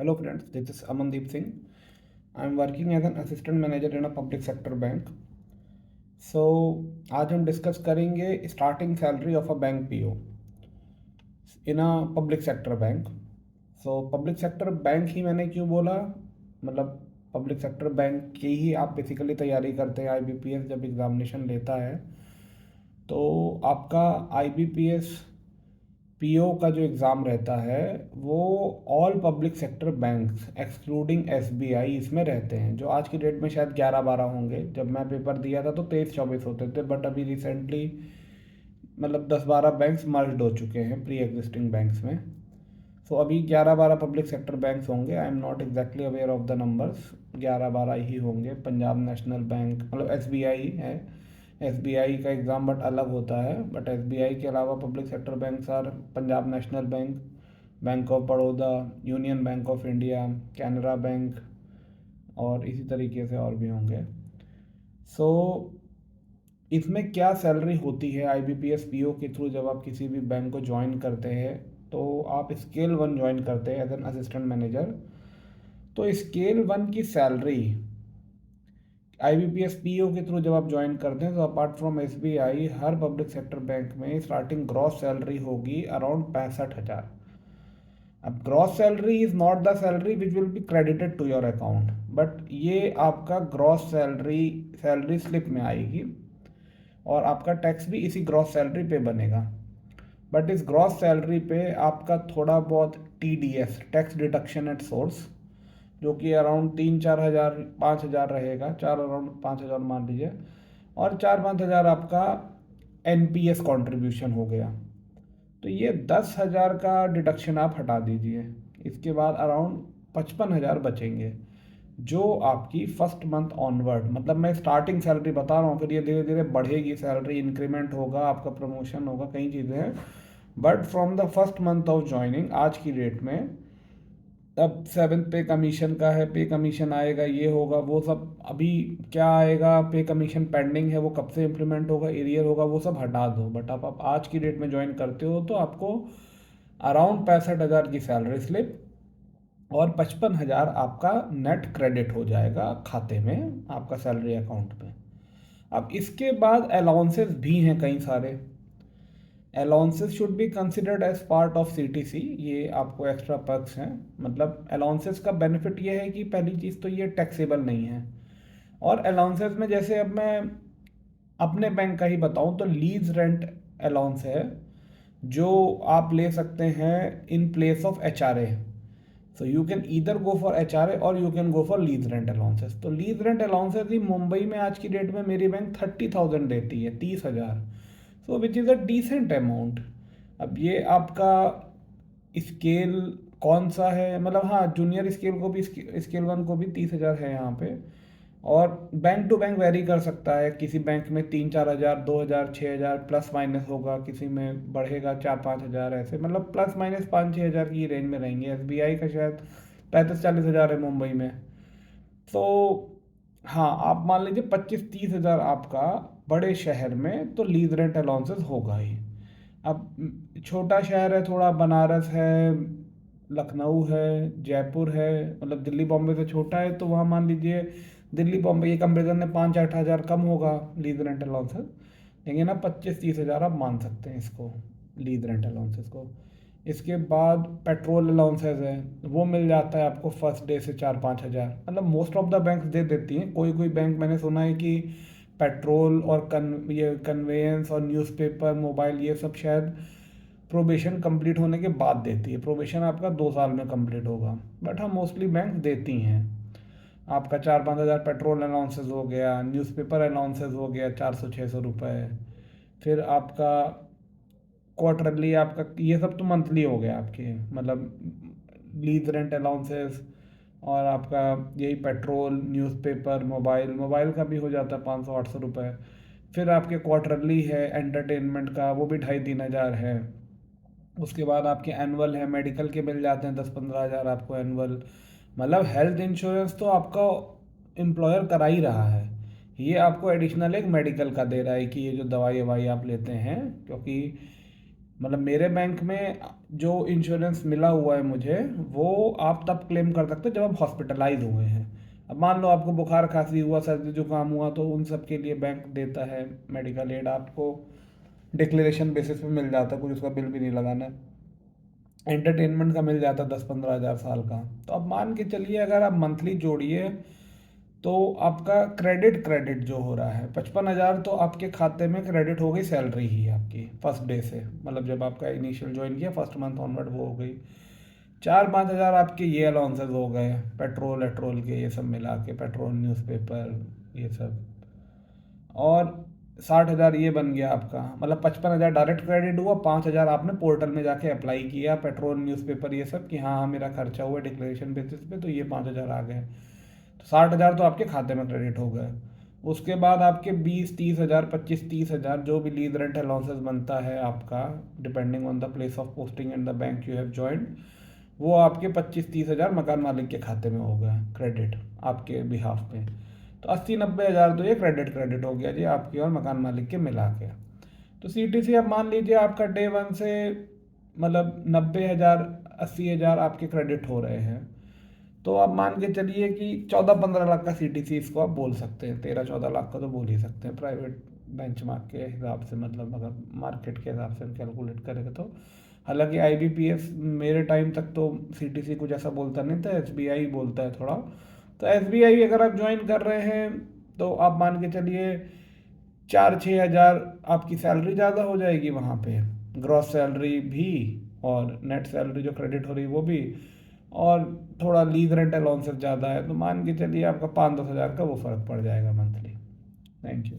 Hello friends, this is Amandeep Singh. I am working as an assistant manager in a public sector bank. So आज हम discuss करेंगे starting salary of a bank PO in a public sector bank. So public sector bank ही मैंने क्यों बोला, मतलब public sector bank की ही आप बेसिकली तैयारी करते हैं। आईबीपीएस जब एग्ज़ामिनेशन लेता है तो आपका आईबीपीएस पीओ का जो एग्ज़ाम रहता है वो all public sector banks excluding SBI इसमें रहते हैं, जो आज की डेट में शायद 11-12 होंगे। जब मैं पेपर दिया था तो 23-24 होते थे, बट अभी रिसेंटली मतलब 10-12 बैंक्स मर्ज्ड हो चुके हैं प्री एग्जिस्टिंग बैंक्स में। सो अभी 11-12 पब्लिक सेक्टर बैंक्स होंगे। I am not exactly aware of the numbers, 11-12 ही होंगे। पंजाब नेशनल बैंक मतलब एसबीआई है, एसबीआई का एग्ज़ाम बट अलग होता है। बट एसबीआई के अलावा public sector banks are Punjab National Bank, bank of Baroda, Union Bank of India, Canara Bank और इसी तरीके से और भी होंगे। सो इसमें क्या सैलरी होती है आईबीपीएस पीओ के थ्रू जब आप किसी भी बैंक को ज्वाइन करते हैं? तो आप स्केल 1 ज्वाइन करते हैं एज एन असिस्टेंट मैनेजर। तो स्केल 1 की सैलरी आईबीपीएस पीओ के थ्रू जब आप ज्वाइन करते हैं तो अपार्ट फ्रॉम एसबीआई हर पब्लिक सेक्टर बैंक में स्टार्टिंग ग्रॉस सैलरी होगी अराउंड 65,000। अब gross salary is not the salary which will be credited to your account, but ये आपका ग्रॉस सैलरी सैलरी स्लिप में आएगी और आपका टैक्स भी इसी ग्रॉस सैलरी पे बनेगा। बट इस ग्रॉस सैलरी पे आपका थोड़ा बहुत TDS tax deduction at source, जो कि अराउंड 3-4 हज़ार 5 हज़ार रहेगा, चार अराउंड 5 हज़ार मान लीजिए, और 4-5 हज़ार आपका एनपीएस कंट्रीब्यूशन हो गया। तो ये 10 हज़ार का डिडक्शन आप हटा दीजिए। इसके बाद अराउंड 55 हज़ार बचेंगे, जो आपकी फर्स्ट मंथ ऑनवर्ड, मतलब मैं स्टार्टिंग सैलरी बता रहा हूँ, फिर ये धीरे धीरे बढ़ेगी सैलरी, इंक्रीमेंट होगा, आपका प्रमोशन होगा, कई चीज़ें हैं। But from the first month of joining आज की डेट में, तब 7th पे कमीशन का है, पे कमीशन आएगा, ये होगा वो सब। अभी क्या आएगा, पे कमीशन पेंडिंग है, वो कब से इम्प्लीमेंट होगा, एरियर होगा, वो सब हटा दो। बट आप आज की डेट में ज्वाइन करते हो तो आपको अराउंड 65 हज़ार की सैलरी स्लिप और 55 हज़ार आपका नेट क्रेडिट हो जाएगा खाते में, आपका सैलरी अकाउंट में। अब इसके बाद अलाउंसेस भी हैं कई सारे। Allowances should be considered as part of CTC, ये आपको एक्स्ट्रा पर्क्स हैं। मतलब अलाउंसेस का बेनिफिट ये है कि पहली चीज़ तो ये टैक्सेबल नहीं है। और अलाउंसेस में जैसे अब मैं अपने बैंक का ही बताऊं तो लीज रेंट अलाउंस है, जो आप ले सकते हैं in place of HRA. So you can either go for HRA और you can go for lease rent allowances. तो लीज रेंट अलाउंसेस ही मुंबई में आज की डेट में मेरी बैंक 30,000 देती है, 30,000। So which is a decent amount. अब ये आपका स्केल कौन सा है, मतलब हाँ, जूनियर स्केल को भी, स्केल 1 को भी 30,000 है यहाँ पे। और बैंक टू बैंक वेरी कर सकता है, किसी बैंक में 3-4 हज़ार, 2 हज़ार, 6 हज़ार प्लस माइनस होगा, किसी में बढ़ेगा 4-5 हज़ार, ऐसे मतलब प्लस माइनस 5-6 हज़ार की रेंज में रहेंगे। एसबीआई का शायद 35-40 हज़ार है मुंबई में। तो हाँ, आप मान लीजिए 25-30 हज़ार आपका बड़े शहर में तो लीज रेंट अलाउंसेस होगा ही। अब छोटा शहर है थोड़ा, बनारस है, लखनऊ है, जयपुर है, मतलब दिल्ली बॉम्बे से छोटा है, तो वहाँ मान लीजिए दिल्ली बॉम्बे के कंपेरिजन में 5-8 हज़ार कम होगा लीज रेंट अलाउंसेस। लेकिन ना 25-30 हज़ार आप मान सकते हैं इसको, लीज रेंट अलाउंसेस को। इसके बाद पेट्रोल अलाउंसेस है, वो मिल जाता है आपको फर्स्ट डे से 4-5 हज़ार। मतलब मोस्ट ऑफ द बैंक्स दे देती हैं, कोई कोई बैंक मैंने सुना है कि पेट्रोल और ये कन्वेंस और न्यूज़पेपर, मोबाइल, ये सब शायद प्रोबेशन कंप्लीट होने के बाद देती है। प्रोबेशन आपका 2 साल में कंप्लीट होगा, बट हाँ मोस्टली बैंक देती हैं। आपका 4-5 हज़ार पेट्रोल अलाउंसेस हो गया, न्यूज़पेपर अलाउंसेस हो गया 400-600 रुपये। फिर आपका क्वार्टरली, आपका ये सब तो मंथली हो गया आपके, मतलब लीज रेंट अलाउंसेस और आपका यही पेट्रोल, न्यूज़पेपर, मोबाइल, मोबाइल का भी हो जाता है 500-800 रुपये। फिर आपके क्वार्टरली है एंटरटेनमेंट का, वो भी 2,500-3,000 है। उसके बाद आपके एनुअल है, मेडिकल के मिल जाते हैं 10-15 हज़ार आपको एनुअल। मतलब हेल्थ इंश्योरेंस तो आपका एम्प्लॉयर करा ही रहा है, ये आपको एडिशनल एक मेडिकल का दे रहा है कि ये जो दवाई ववाई आप लेते हैं। क्योंकि मतलब मेरे बैंक में जो इंश्योरेंस मिला हुआ है मुझे, वो आप तब क्लेम कर सकते हो जब आप हॉस्पिटलाइज हुए हैं। अब मान लो आपको बुखार खांसी हुआ, सर्दी जुकाम हुआ, तो उन सब के लिए बैंक देता है मेडिकल एड, आपको डिक्लेरेशन बेसिस पे मिल जाता है, कुछ उसका बिल भी नहीं लगाना है। एंटरटेनमेंट का मिल जाता है 10-15 हज़ार साल का। तो अब मान के चलिए अगर आप मंथली जोड़िए तो आपका क्रेडिट जो हो रहा है 55 हज़ार, तो आपके खाते में क्रेडिट हो गई सैलरी ही आपकी फर्स्ट डे से, मतलब जब आपका इनिशियल ज्वाइन किया फर्स्ट मंथ ऑनवर्ड वो हो गई। 4-5 हज़ार आपके ये अलाउंसेस हो गए, पेट्रोल एट्रोल के, ये सब मिला के, पेट्रोल न्यूज़पेपर ये सब। और 60 हज़ार ये बन गया आपका, मतलब 55 हज़ार डायरेक्ट क्रेडिट हुआ, 5 हज़ार आपने पोर्टल में जाके अप्लाई किया, पेट्रोल न्यूज़पेपर ये सब कि हाँ हाँ मेरा खर्चा हुआ डिक्लेरेशन बेसिस पे, तो ये 5 हज़ार आ गए। तो 60 हज़ार तो आपके खाते में क्रेडिट हो गए। उसके बाद आपके 20-30 हज़ार, 25-30 हज़ार जो भी लीज रेंट अलाउंसेस बनता है आपका, depending on the place of posting and the bank you have joined, वो आपके 25-30 हज़ार मकान मालिक के खाते में हो गए क्रेडिट आपके बिहाफ पे। तो 80-90 हज़ार तो ये क्रेडिट हो गया जी आपकी और मकान मालिक के मिला के। तो CTC अब मान लीजिए आपका डे वन से मतलब 90 हज़ार 80 हज़ार आपके क्रेडिट हो रहे हैं, तो आप मान के चलिए कि 14-15 लाख का CTC इसको आप बोल सकते हैं, 13-14 लाख का तो बोल ही सकते हैं प्राइवेट बेंचमार्क के हिसाब से, मतलब अगर मार्केट के हिसाब से हम कैलकुलेट करेंगे तो। हालांकि IBPS मेरे टाइम तक तो CTC कुछ ऐसा बोलता नहीं था, SBI बोलता है थोड़ा। तो SBI अगर आप ज्वाइन कर रहे हैं तो आप मान के चलिए 4-6 हज़ार आपकी सैलरी ज़्यादा हो जाएगी वहाँ पे, ग्रॉस सैलरी भी और नेट सैलरी जो क्रेडिट हो रही है वो भी, और थोड़ा लीज रेंट अलाउंसेस ज़्यादा है, तो मान के चलिए आपका 5-10 हज़ार का वो फ़र्क पड़ जाएगा मंथली। Thank you.